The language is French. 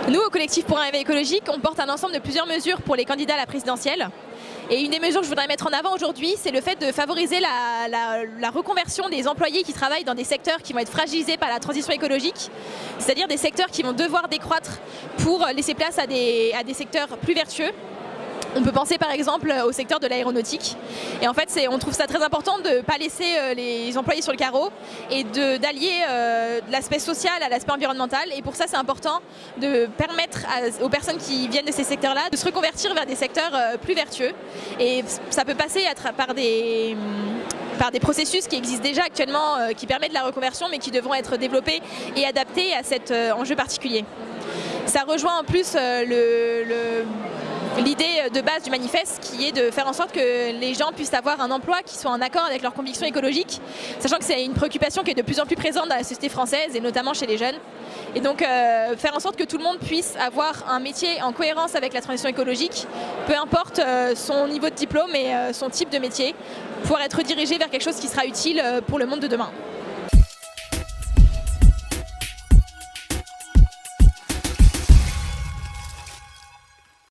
Nous, au collectif pour un réveil écologique, on porte un ensemble de plusieurs mesures pour les candidats à la présidentielle. Et une des mesures que je voudrais mettre en avant aujourd'hui, c'est le fait de favoriser la reconversion des employés qui travaillent dans des secteurs qui vont être fragilisés par la transition écologique, c'est-à-dire des secteurs qui vont devoir décroître pour laisser place à des secteurs plus vertueux. On peut penser par exemple au secteur de l'aéronautique. Et en fait, on trouve ça très important de ne pas laisser les employés sur le carreau et d'allier l'aspect social à l'aspect environnemental. Et pour ça, c'est important de permettre aux personnes qui viennent de ces secteurs-là de se reconvertir vers des secteurs plus vertueux. Et ça peut passer par des processus qui existent déjà actuellement, qui permettent la reconversion, mais qui devront être développés et adaptés à cet enjeu particulier. Ça rejoint en plus l'idée de base du manifeste, qui est de faire en sorte que les gens puissent avoir un emploi qui soit en accord avec leurs convictions écologiques, sachant que c'est une préoccupation qui est de plus en plus présente dans la société française et notamment chez les jeunes. Et donc faire en sorte que tout le monde puisse avoir un métier en cohérence avec la transition écologique, peu importe son niveau de diplôme et son type de métier, pouvoir être dirigé vers quelque chose qui sera utile pour le monde de demain.